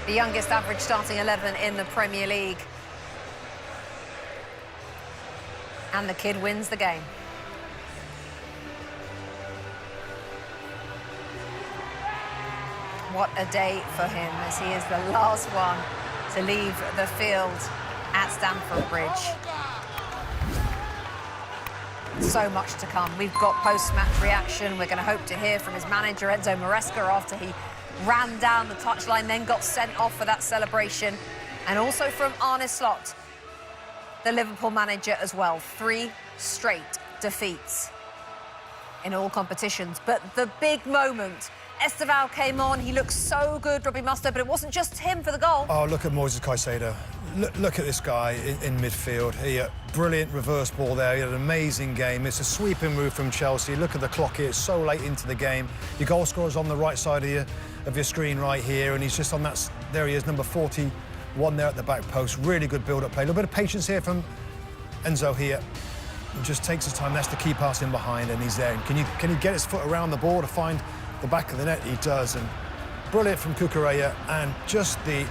The youngest average starting 11 in the Premier League. And the kid wins the game. What a day for him, as he is the last one to leave the field at Stamford Bridge. So much to come. We've got post-match reaction. We're going to hope to hear from his manager, Enzo Maresca, after he ran down the touchline, then got sent off for that celebration. And also from Arne Slot, the Liverpool manager as well. 3 straight defeats in all competitions. But the big moment, Estevao came on. He looked so good, Robbie Muster, but it wasn't just him for the goal. Oh, look at Moises Caicedo. Look at this guy in midfield. Brilliant reverse ball there. He had an amazing game. It's a sweeping move from Chelsea. Look at the clock here. It's so late into the game. Your goal scorer's on the right side of your screen right here, and he's just on that. There he is, number 41 there at the back post. Really good build-up play. A little bit of patience here from Enzo here. He just takes his time. That's the key pass in behind, and he's there. And can he get his foot around the ball to find the back of the net? He does. And brilliant from Cucurella, and just the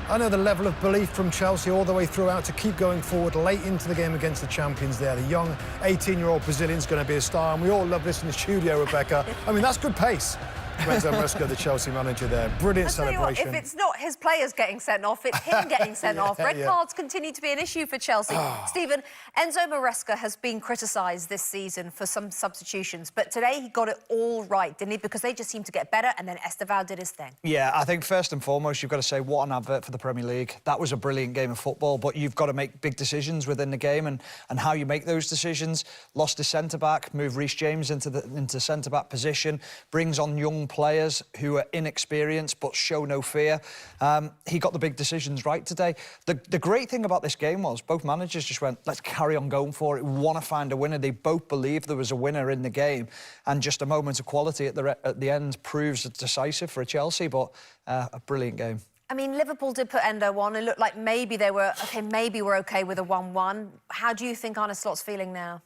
level of belief from Chelsea all the way throughout to keep going forward late into the game against the champions there. The young 18-year-old Brazilian's going to be a star, and we all love this in the studio, Rebecca. I mean, that's good pace. Enzo Maresca, the Chelsea manager there. Brilliant celebration. What, if it's not his players getting sent off, it's him getting sent off. Red cards continue to be an issue for Chelsea. Stephen, Enzo Maresca has been criticised this season for some substitutions, but today he got it all right, didn't he? Because they just seemed to get better, and then Estevao did his thing. Yeah, I think first and foremost, you've got to say what an advert for the Premier League. That was a brilliant game of football, but you've got to make big decisions within the game, and how you make those decisions. Lost his centre-back, moved Reece James into centre-back position, brings on young players who are inexperienced but show no fear. He got the big decisions right today. The great thing about this game was both managers just went, let's carry on going for it. We want to find a winner. They both believed there was a winner in the game, and just a moment of quality at the end proves it's decisive for Chelsea, but a brilliant game. I mean, Liverpool did put Endo on. It looked like maybe they were, OK, maybe we're OK with a 1-1. How do you think Arne Slot's feeling now?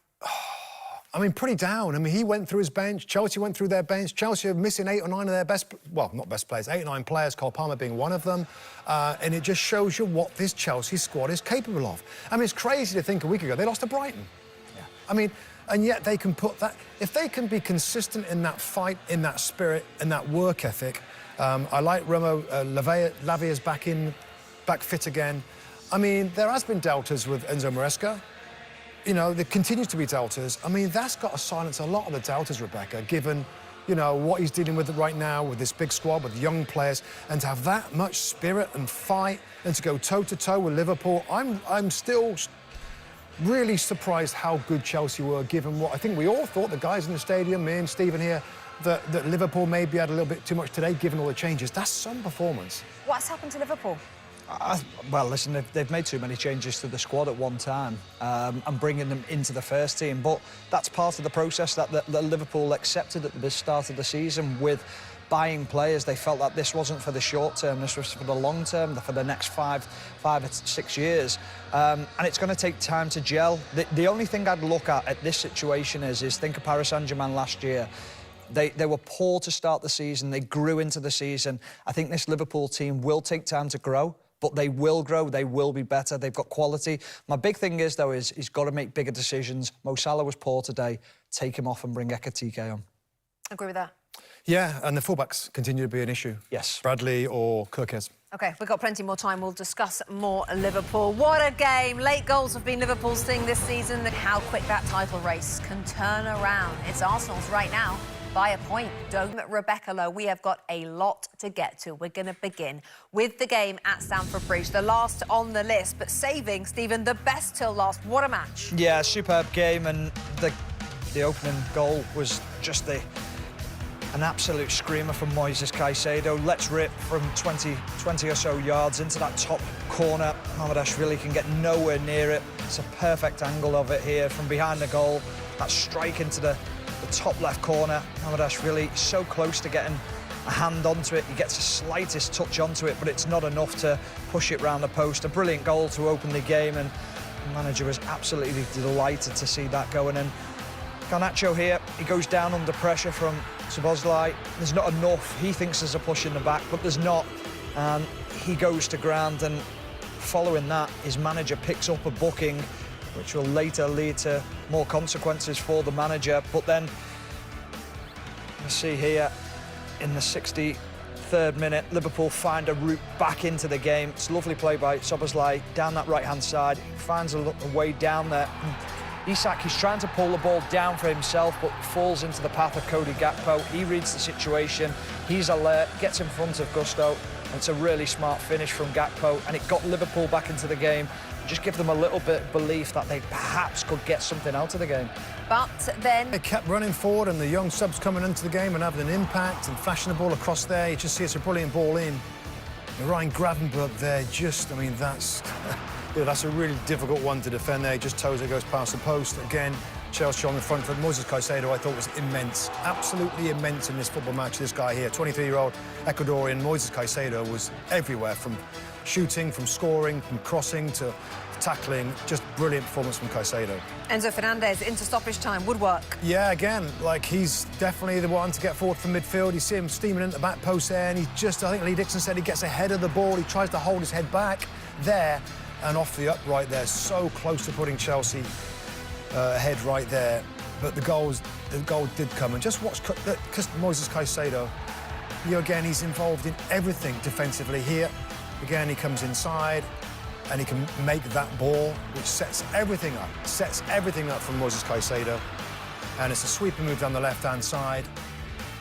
I mean, pretty down. I mean, he went through his bench. Chelsea went through their bench. Chelsea are missing 8 or 9 of their best, well, not best players, 8 or 9 players, Cole Palmer being one of them. And it just shows you what this Chelsea squad is capable of. I mean, it's crazy to think a week ago they lost to Brighton. Yeah. I mean, and yet they can put that, if they can be consistent in that fight, in that spirit, in that work ethic. I like Remo Lavia's back fit again. I mean, there has been doubters with Enzo Maresca. You know, there continues to be doubters. I mean, that's got to silence a lot of the doubters, Rebecca, given, you know, what he's dealing with right now with this big squad, with young players, and to have that much spirit and fight and to go toe-to-toe with Liverpool. I'm still really surprised how good Chelsea were, given what I think we all thought, the guys in the stadium, me and Stephen here, that Liverpool maybe had a little bit too much today, given all the changes. That's some performance. What's happened to Liverpool? Well, listen, they've made too many changes to the squad at one time and bringing them into the first team. But that's part of the process that Liverpool accepted at the start of the season with buying players. They felt that this wasn't for the short term, this was for the long term, for the next 5 or 6 years. And it's going to take time to gel. The only thing I'd look at this situation is think of Paris Saint-Germain last year. They were poor to start the season. They grew into the season. I think this Liverpool team will take time to grow, but they will grow, they will be better, they've got quality. My big thing is, though, he's got to make bigger decisions. Mo Salah was poor today. Take him off and bring Ekitike on. Agree with that? Yeah, and the fullbacks continue to be an issue. Yes. Bradley or Kirkes. OK, we've got plenty more time. We'll discuss more Liverpool. What a game. Late goals have been Liverpool's thing this season. How quick that title race can turn around. It's Arsenal's right now by a point. Don't Rebecca Lowe, we have got a lot to get to. We're going to begin with the game at Stamford Bridge, the last on the list, but saving, Stephen, the best till last. What a match. Yeah, superb game, and the opening goal was just an absolute screamer from Moises Caicedo. Let's rip from 20 or so yards into that top corner. Mamardashvili can get nowhere near it. It's a perfect angle of it here from behind the goal. That strike into the top left corner. Mamardashvili so close to getting a hand onto it. He gets the slightest touch onto it, but it's not enough to push it round the post. A brilliant goal to open the game, and the manager was absolutely delighted to see that going in. Garnacho here, he goes down under pressure from Szoboszlai. There's not enough. He thinks there's a push in the back, but there's not. and he goes to ground, and following that, his manager picks up a booking, which will later lead to more consequences for the manager. But then, you see here, in the 63rd minute, Liverpool find a route back into the game. It's lovely play by Szoboszlai down that right-hand side. He finds a way down there. Isak, he's trying to pull the ball down for himself, but falls into the path of Cody Gakpo. He reads the situation, he's alert, gets in front of Gusto, and it's a really smart finish from Gakpo, and it got Liverpool back into the game. Just give them a little bit of belief that they perhaps could get something out of the game. But then they kept running forward, and the young subs coming into the game and having an impact and flashing the ball across there. You just see it's a brilliant ball in. And Ryan Gravenberch there, just, I mean, that's that's a really difficult one to defend there. Just Tozer goes past the post. Again, Chelsea on the front foot. Moises Caicedo, I thought, was immense. Absolutely immense in this football match. This guy here, 23-year-old Ecuadorian, Moises Caicedo, was everywhere, from shooting, from scoring, from crossing to tackling. Just brilliant performance from Caicedo. Enzo Fernandez into stoppage time, woodwork. Yeah, again, like, he's definitely the one to get forward from midfield. You see him steaming into the back post there, and he just, I think Lee Dixon said, he gets ahead of the ball. He tries to hold his head back there and off the upright there, so close to putting Chelsea ahead right there. But the goal did come. And just watch Moises Caicedo. Again, he's involved in everything defensively here. Again, he comes inside, and he can make that ball, which sets everything up from Moises Caicedo. And it's a sweeping move down the left-hand side.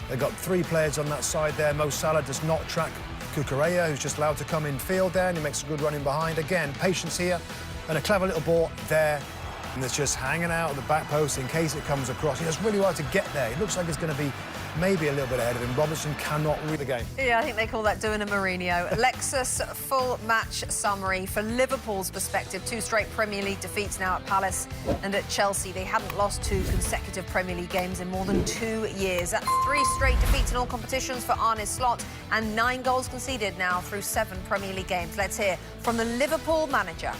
They've got three players on that side there. Mo Salah does not track Cucurella, who's just allowed to come in field there, and he makes a good run in behind. Again, patience here, and a clever little ball there. And it's just hanging out at the back post in case it comes across. He does really well to get there. It looks like it's going to be maybe a little bit ahead of him. Robertson cannot read the game. Yeah, I think they call that doing a Mourinho. Lexus full match summary. For Liverpool's perspective, 2 straight Premier League defeats now at Palace and at Chelsea. They hadn't lost 2 consecutive Premier League games in more than 2 years. That's 3 straight defeats in all competitions for Arne Slot, and 9 goals conceded now through 7 Premier League games. Let's hear from the Liverpool manager.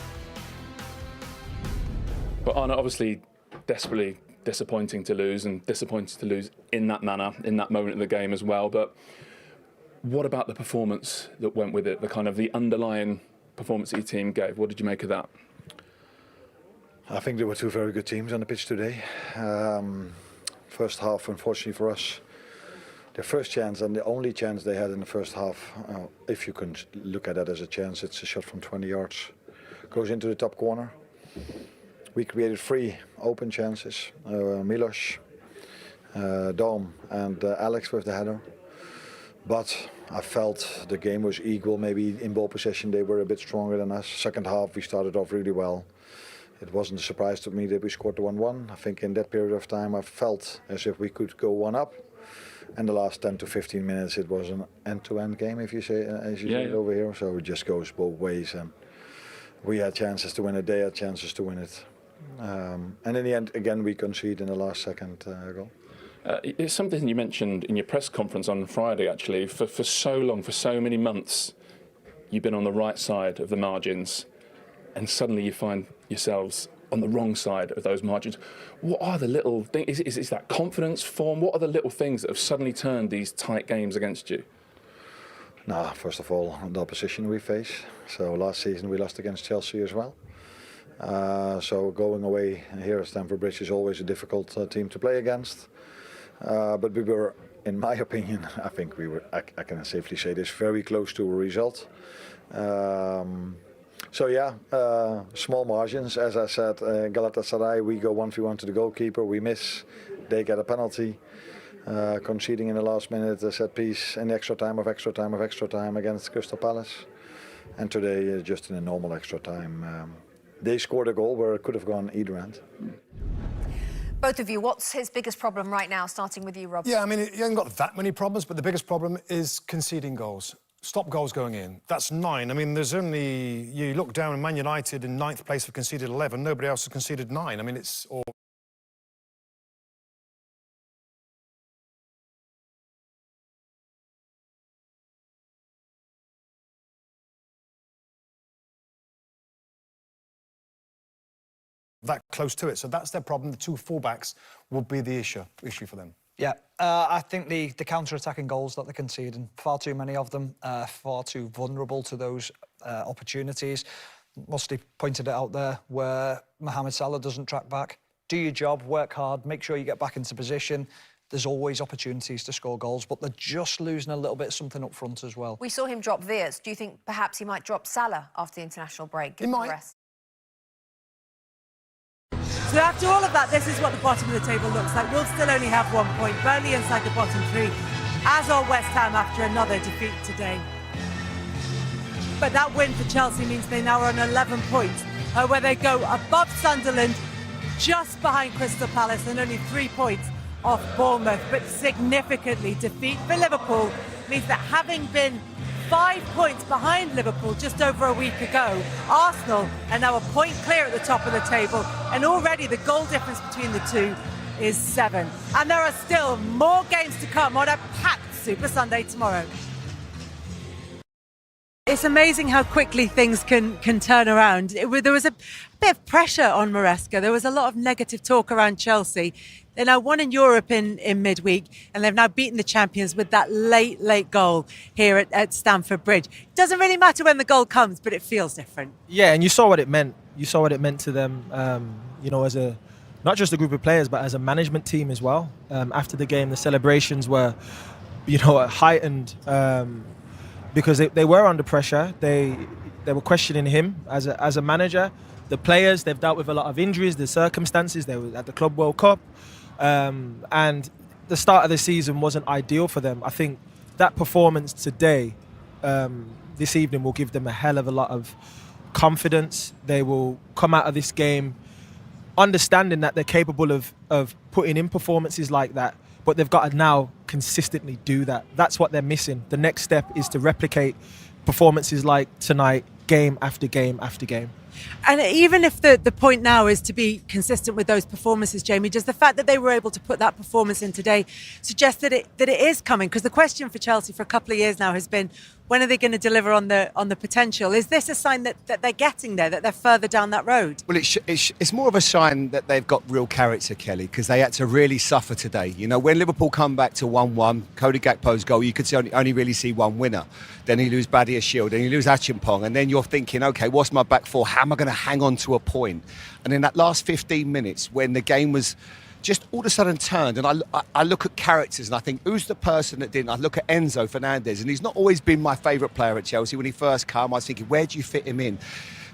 But Arne, obviously desperately disappointing to lose, and disappointing to lose in that manner, in that moment of the game as well. But what about the performance that went with it, the underlying performance that your team gave? What did you make of that? I think there were 2 very good teams on the pitch today. First half, unfortunately for us, their first chance and the only chance they had in the first half, if you can look at that as a chance, it's a shot from 20 yards. Goes into the top corner. We created 3 open chances. Milos, Dom and Alex with the header. But I felt the game was equal. Maybe in ball possession they were a bit stronger than us. Second half we started off really well. It wasn't a surprise to me that we scored the 1-1. I think in that period of time I felt as if we could go 1 up. And the last 10 to 15 minutes it was an end-to-end game, if you say, as you say it over here. So it just goes both ways. And we had chances to win it, they had chances to win it. And in the end, again, we concede in the last second goal. It's something you mentioned in your press conference on Friday, actually. For so long, for so many months, you've been on the right side of the margins, and suddenly you find yourselves on the wrong side of those margins. What are the little things? Is that confidence, form? What are the little things that have suddenly turned these tight games against you? First of all, the opposition we face. So last season we lost against Chelsea as well. So going away here at Stamford Bridge is always a difficult team to play against. But we were, in my opinion, I think we were, I can safely say this, very close to a result. So yeah, small margins. As I said, Galatasaray, we go 1v1 to the goalkeeper, we miss, they get a penalty. Conceding in the last minute a set piece in the extra time against Crystal Palace. And today, just in a normal extra time, they scored a goal where it could have gone either end. Both of you, what's his biggest problem right now, starting with you, Rob? Yeah, I mean, he hasn't got that many problems, but the biggest problem is conceding goals. Stop goals going in. That's 9. I mean, there's only... You look down, Man United in 9th place have conceded 11. Nobody else has conceded 9. I mean, it's... that close to it. So that's their problem. The 2 fullbacks will be the issue for them. Yeah, I think the counter-attacking goals that they're conceding, far too many of them, far too vulnerable to those opportunities. Musty pointed it out there, where Mohamed Salah doesn't track back. Do your job, work hard, make sure you get back into position. There's always opportunities to score goals, but they're just losing a little bit of something up front as well. We saw him drop Veers. Do you think perhaps he might drop Salah after the international break? He might. Rest? So after all of that, this is what the bottom of the table looks like. We'll still only have 1 point, Burnley inside the bottom 3, as are West Ham after another defeat today. But that win for Chelsea means they now are on 11 points, where they go above Sunderland, just behind Crystal Palace, and only 3 points off Bournemouth. But significantly, defeat for Liverpool means that having been 5 points behind Liverpool just over a week ago, Arsenal are now a point clear at the top of the table, and already the goal difference between the two is 7. And there are still more games to come on a packed Super Sunday tomorrow. It's amazing how quickly things can turn around. There was a bit of pressure on Maresca. There was a lot of negative talk around Chelsea. They now won in Europe in midweek, and they've now beaten the champions with that late goal here at Stamford Bridge. It doesn't really matter when the goal comes, but it feels different. Yeah, and you saw what it meant. You saw what it meant to them, as not just a group of players, but as a management team as well. After the game, the celebrations were, heightened. Because they were under pressure. They were questioning him as a manager. The players, they've dealt with a lot of injuries, the circumstances. They were at the Club World Cup. And the start of the season wasn't ideal for them. I think that performance today, this evening, will give them a hell of a lot of confidence. They will come out of this game understanding that they're capable of putting in performances like that. But they've got to now consistently do that. That's what they're missing. The next step is to replicate performances like tonight, game after game after game. And even if the point now is to be consistent with those performances, Jamie, does the fact that they were able to put that performance in today suggest that it is coming? Because the question for Chelsea for a couple of years now has been, when are they going to deliver on the potential? Is this a sign that they're getting there, that they're further down that road? Well, it's more of a sign that they've got real character, Kelly, because they had to really suffer today. When Liverpool come back to 1-1, Cody Gakpo's goal, you could only really see one winner. Then you lose Badia Shield, then you lose Achimpong, and then you're thinking, OK, what's my back four? How am I going to hang on to a point? And in that last 15 minutes, when the game was just all of a sudden turned, and I look at characters and I think, who's the person that didn't? I look at Enzo Fernandez, and he's not always been my favourite player at Chelsea. When he first came, I was thinking, where do you fit him in?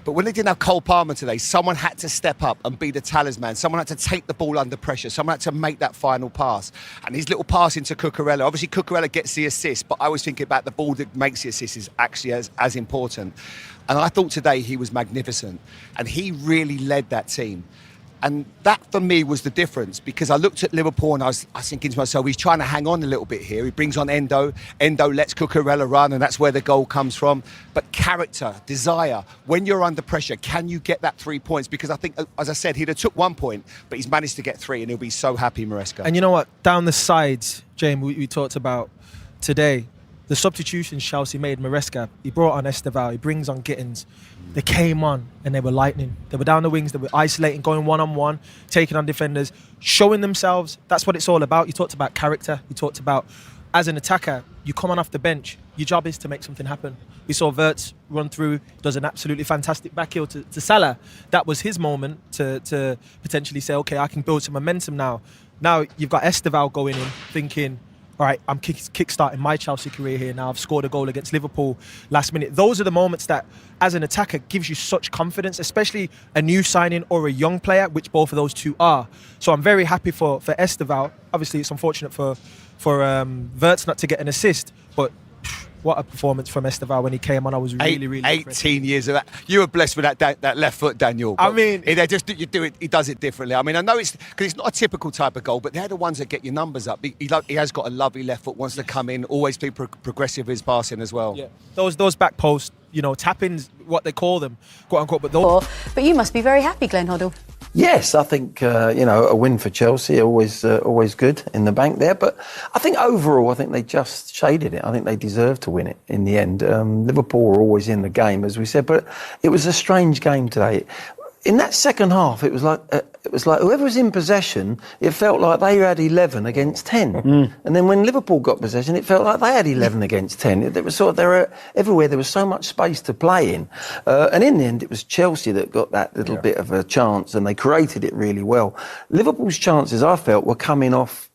But when they didn't have Cole Palmer today, someone had to step up and be the talisman. Someone had to take the ball under pressure. Someone had to make that final pass. And his little pass into Cucurella. Obviously, Cucurella gets the assist, but I was thinking about the ball that makes the assist is actually as important. And I thought today he was magnificent. And he really led that team. And that, for me, was the difference, because I looked at Liverpool and I was thinking to myself, he's trying to hang on a little bit here. He brings on Endo. Endo lets Cucurella run, and that's where the goal comes from. But character, desire, when you're under pressure, can you get that 3 points? Because I think, as I said, he'd have took 1 point, but he's managed to get 3, and he'll be so happy, Maresca. And you know what? Down the sides, James, we talked about today, the substitutions Chelsea made, Maresca, he brought on Estevao, he brings on Gittins. They came on and they were lightning. They were down the wings, they were isolating, going one-on-one, taking on defenders, showing themselves. That's what it's all about. You talked about character. You talked about, as an attacker, you come on off the bench, your job is to make something happen. We saw Wirtz run through, does an absolutely fantastic back heel to Salah. That was his moment to potentially say, OK, I can build some momentum now. Now you've got Estevao going in, thinking, all right, I'm kick-starting my Chelsea career here now. I've scored a goal against Liverpool last minute. Those are the moments that, as an attacker, gives you such confidence, especially a new signing or a young player, which both of those two are. So I'm very happy for Estevao. Obviously, it's unfortunate for Wirtz not to get an assist, but what a performance from Estevao when he came on. I was really impressed. 18 years of that. You were blessed with that left foot, Daniel. I mean, he does it differently. I mean, I know it's because it's not a typical type of goal, but they're the ones that get your numbers up. He has got a lovely left foot, wants to come in, always be progressive with his passing as well. Yeah, those back posts, tap-ins, what they call them, quote unquote. But you must be very happy, Glenn Hoddle. Yes, I think a win for Chelsea always good in the bank there. But I think overall, they just shaded it. I think they deserved to win it in the end. Liverpool were always in the game, as we said, but it was a strange game today. in that second half, it was like whoever was in possession, it felt like they had 11 against 10. And then when Liverpool got possession, it felt like they had 11 against 10. It was sort of everywhere. There was so much space to play in, and in the end, it was Chelsea that got that little bit of a chance, and they created it really well. Liverpool's chances, I felt, were coming off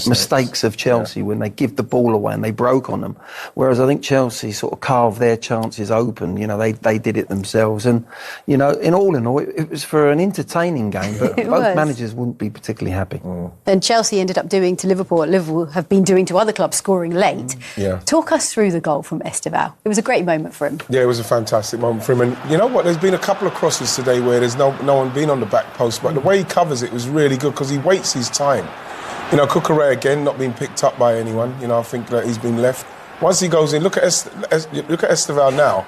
mistakes of Chelsea when they give the ball away and they broke on them. Whereas I think Chelsea sort of carved their chances open. You know, they did it themselves. And, you know, in all, it was for an entertaining game, but both managers wouldn't be particularly happy. And Chelsea ended up doing to Liverpool what Liverpool have been doing to other clubs, scoring late. Talk us through the goal from Estevao. It was a great moment for him. Yeah, it was a fantastic moment for him. And you know what? There's been a couple of crosses today where there's no one been on the back post, but the way he covers it was really good because he waits his time. You know, Cucurella again not being picked up by anyone. You know, I think that he's been left. Once he goes in, look at Estevao now.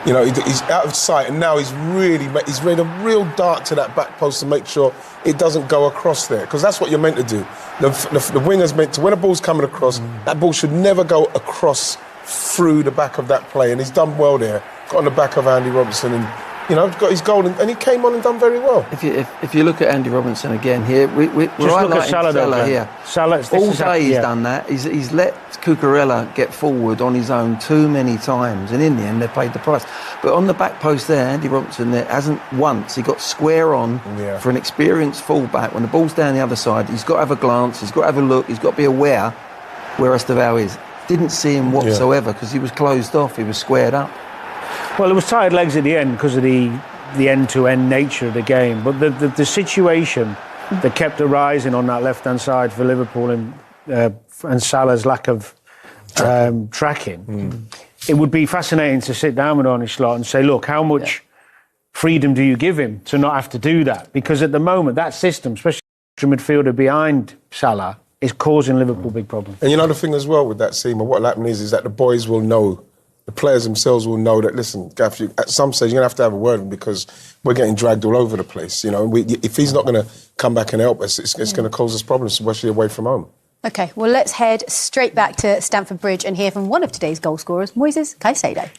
You know, he's out of sight, and now he's made a real dart to that back post to make sure it doesn't go across there, because that's what you're meant to do. The winger's meant to, when a ball's coming across, that ball should never go across through the back of that play, and he's done well there. Got on the back of Andy Robertson and, you know, got his goal, and he came on and done very well. If you look at Andy Robertson again here, we're highlighting Salah here. All day he's done that. He's let Cucurella get forward on his own too many times, and in the end they paid the price. But on the back post there, Andy Robertson there hasn't once. He got square on for an experienced fullback. When the ball's down the other side, he's got to have a glance, he's got to have a look, he's got to be aware where Estevao is. Didn't see him whatsoever because he was closed off, he was squared up. Well, it was tired legs at the end because of the end-to-end nature of the game. But the situation that kept arising on that left-hand side for Liverpool and Salah's lack of tracking, it would be fascinating to sit down with Arne Slot and say, look, how much freedom do you give him to not have to do that? Because at the moment, that system, especially the midfielder behind Salah, is causing Liverpool big problems. And you know the thing as well with that scene, what will happen is that the boys will know, the players themselves will know that, listen, Gaff, at some stage you're going to have a word with him because we're getting dragged all over the place. You know, if he's not going to come back and help us, it's going to cause us problems, especially away from home. OK, well, let's head straight back to Stamford Bridge and hear from one of today's goal scorers, Moises Caicedo.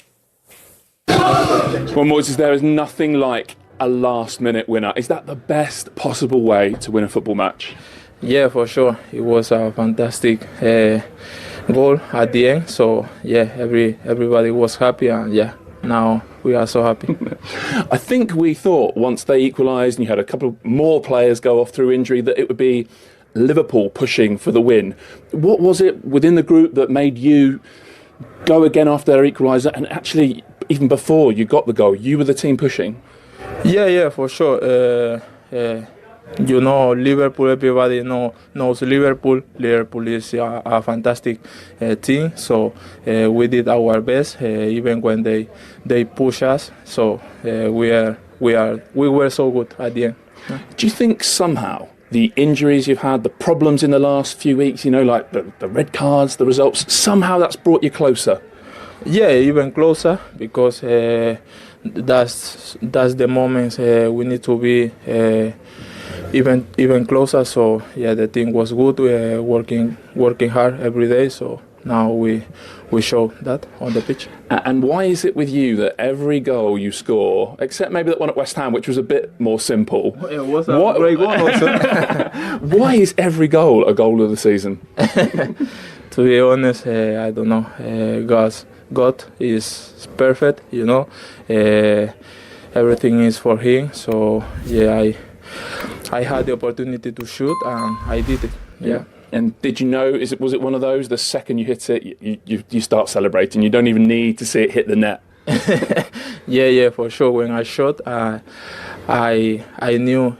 Well, Moises, there is nothing like a last-minute winner. Is that the best possible way to win a football match? Yeah, for sure. It was a fantastic goal at the end. So, yeah, everybody was happy. And, now we are so happy. I think we thought once they equalised and you had a couple of more players go off through injury that it would be Liverpool pushing for the win. What was it within the group that made you go again after their equaliser? And actually, even before you got the goal, you were the team pushing? Yeah, for sure. You know, Liverpool, everybody knows Liverpool. Liverpool is a fantastic team, so we did our best, even when they push us. So we were so good at the end. Do you think somehow the injuries you've had, the problems in the last few weeks, you know, like the red cards, the results, somehow that's brought you closer? Yeah, even closer, because that's the moments we need to be even closer. So yeah, the team was good, working hard every day. So now we show that on the pitch. And why is it with you that every goal you score, except maybe that one at West Ham, which was a bit more simple? It was a great goal also. Why is every goal a goal of the season? To be honest, I don't know. God is perfect, you know. Everything is for Him. So yeah, I had the opportunity to shoot and I did it. Yeah. And did you know? Was it one of those? The second you hit it, you start celebrating. You don't even need to see it hit the net. Yeah, for sure. When I shot, I knew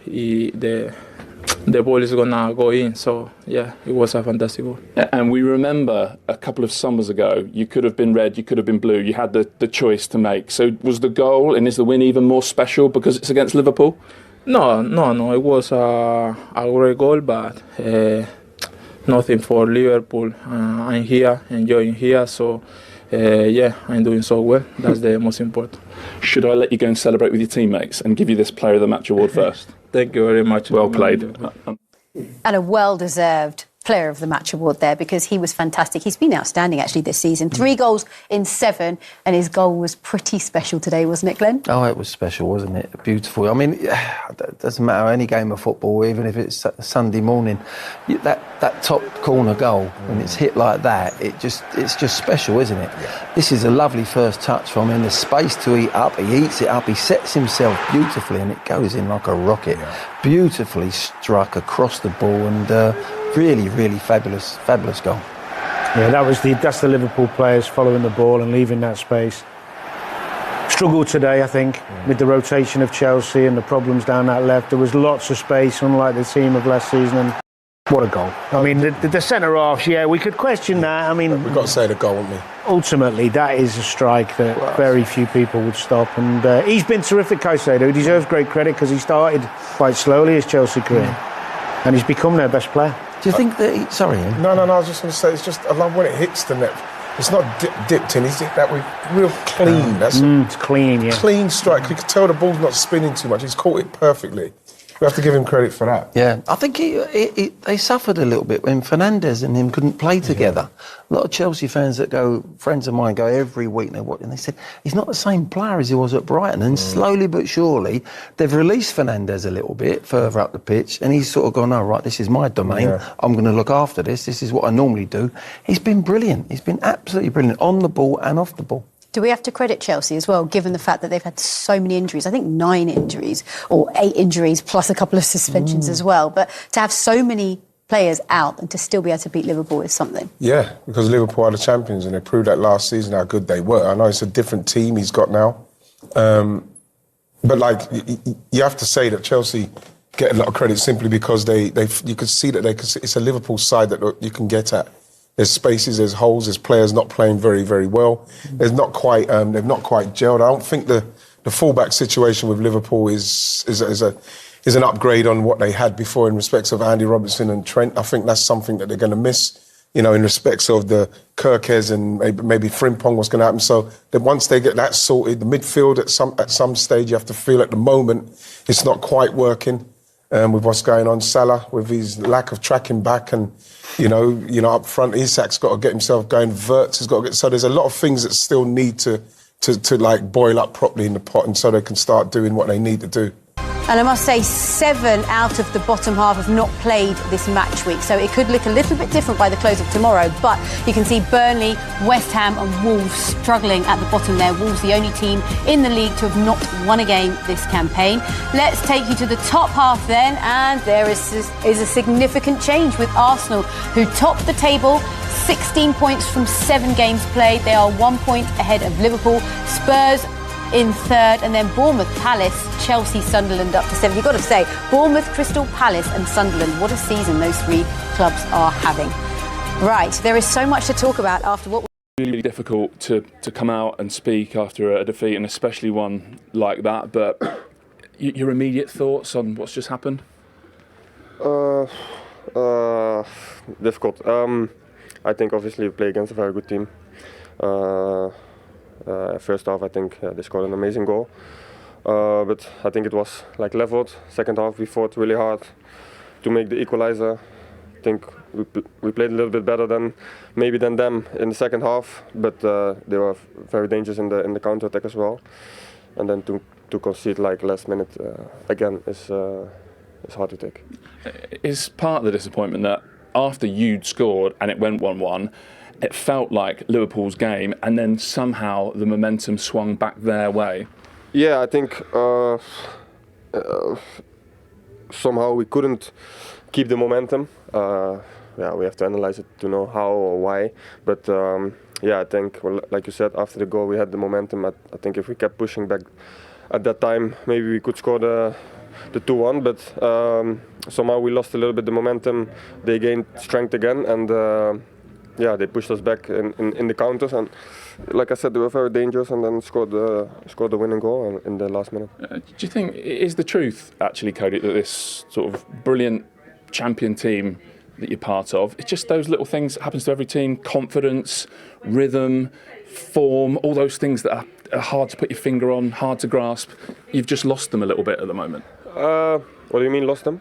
the ball is gonna go in. So yeah, it was a fantastic goal. And we remember a couple of summers ago, you could have been red, you could have been blue. You had the choice to make. So was the goal and is the win even more special because it's against Liverpool? No. It was a great goal, but nothing for Liverpool. I'm here, enjoying here. So I'm doing so well. That's the most important. Should I let you go and celebrate with your teammates and give you this Player of the Match award first? Thank you very much. Well played. And a well-deserved Player of the Match award there because he was fantastic. He's been outstanding actually this season. 3 goals in 7, and his goal was pretty special today, wasn't it, Glenn? Oh, it was special, wasn't it? Beautiful. I mean, it doesn't matter any game of football, even if it's Sunday morning. That top corner goal, when it's hit like that, it's just special, isn't it? Yeah. This is a lovely first touch from him. There's space to eat up. He eats it up. He sets himself beautifully, and it goes in like a rocket. Yeah. Beautifully struck across the ball, and really, really fabulous goal. Yeah, that's the Liverpool players following the ball and leaving that space. Struggled today, I think, with the rotation of Chelsea and the problems down that left. There was lots of space, unlike the team of last season. And what a goal! I mean, the centre halves. Yeah, we could question that. I mean, we've got to say the goal, haven't we? Ultimately, that is a strike that very few people would stop. And he's been terrific, Caicedo. He deserves great credit because he started quite slowly his Chelsea career, and he's become their best player. Do you think that sorry, Ian? No, I was just going to say, it's just, I love when it hits the net. It's not dipped in, it's that way real clean. It's clean, yeah. Clean strike. You can tell the ball's not spinning too much. He's caught it perfectly. We have to give him credit for that. Yeah, I think they suffered a little bit when Fernandes and him couldn't play together. A lot of Chelsea fans friends of mine go every week and they said he's not the same player as he was at Brighton. And slowly but surely they've released Fernandes a little bit further up the pitch, and he's sort of gone, oh right, this is my domain. Yeah. I'm going to look after this. This is what I normally do. He's been brilliant. He's been absolutely brilliant on the ball and off the ball. Do we have to credit Chelsea as well, given the fact that they've had so many injuries? I think 9 injuries, or 8 injuries, plus a couple of suspensions as well. But to have so many players out and to still be able to beat Liverpool is something. Yeah, because Liverpool are the champions, and they proved that last season how good they were. I know it's a different team he's got now. But, like, you have to say that Chelsea get a lot of credit simply because you could see that it's a Liverpool side that you can get at. There's spaces, there's holes, there's players not playing very, very well. They've not quite gelled. I don't think the fullback situation with Liverpool is an upgrade on what they had before in respects of Andy Robertson and Trent. I think that's something that they're going to miss, in respects of the Kirkes and maybe Frimpong, what's going to happen. So that once they get that sorted, the midfield at some stage, you have to feel at the moment it's not quite working with what's going on. Salah, with his lack of tracking back and, up front, Isak's got to get himself going. Wirtz has got to get... So there's a lot of things that still need to boil up properly in the pot, and so they can start doing what they need to do. And I must say, 7 out of the bottom half have not played this match week, so it could look a little bit different by the close of tomorrow. But you can see Burnley, West Ham and Wolves struggling at the bottom there. Wolves, the only team in the league to have not won a game this campaign. Let's take you to the top half then, and there is a significant change with Arsenal, who top the table, 16 points from 7 games played. They are 1 point ahead of Liverpool. Spurs in 3rd, and then Bournemouth, Palace, Chelsea, Sunderland up to 7. You've got to say, Bournemouth, Crystal Palace and Sunderland, what a season those 3 clubs are having. Right, there is so much to talk about after what... Really difficult to come out and speak after a defeat, and especially one like that, but your immediate thoughts on what's just happened? Difficult. I think obviously we play against a very good team. First half, I think they scored an amazing goal, but I think it was like leveled. Second half, we fought really hard to make the equalizer. I think we played a little bit better than them in the second half, but they were very dangerous in the counter attack as well. And then to concede like last minute again is hard to take. Is part of the disappointment that after you'd scored and it went 1-1. It felt like Liverpool's game, and then somehow the momentum swung back their way? Yeah, I think somehow we couldn't keep the momentum. We have to analyze it to know how or why. But I think, like you said, after the goal we had the momentum. I think if we kept pushing back at that time, maybe we could score the 2-1. But somehow we lost a little bit the momentum. They gained strength again, and they pushed us back in the counters, and like I said, they were very dangerous, and then scored the winning goal in the last minute. Do you think it is the truth, actually, Cody, that this sort of brilliant champion team that you're part of, it's just those little things that happens to every team, confidence, rhythm, form, all those things that are hard to put your finger on, hard to grasp? You've just lost them a little bit at the moment. What do you mean lost them?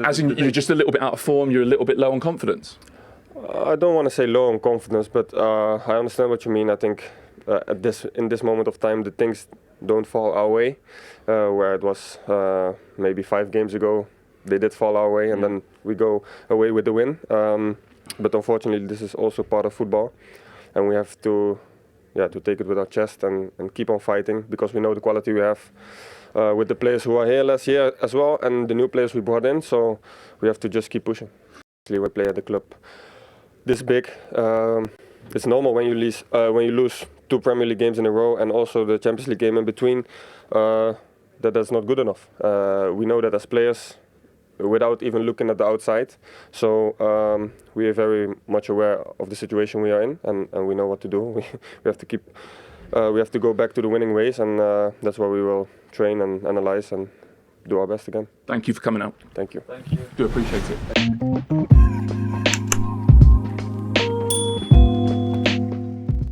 As in, you're just a little bit out of form, you're a little bit low on confidence? I don't want to say low on confidence, but I understand what you mean. I think in this moment of time, the things don't fall our way, where it was maybe 5 games ago, they did fall our way, and then we go away with the win. But unfortunately, this is also part of football, and we have to take it with our chest and keep on fighting, because we know the quality we have with the players who are here last year as well, and the new players we brought in. So we have to just keep pushing. We play at the club this big. It's normal when you lose 2 Premier League games in a row and also the Champions League game in between. That's not good enough. We know that as players, without even looking at the outside. So we are very much aware of the situation we are in, and we know what to do. We have to keep. We have to go back to the winning ways, and that's why we will train and analyze and do our best again. Thank you for coming out. Thank you. Do appreciate it.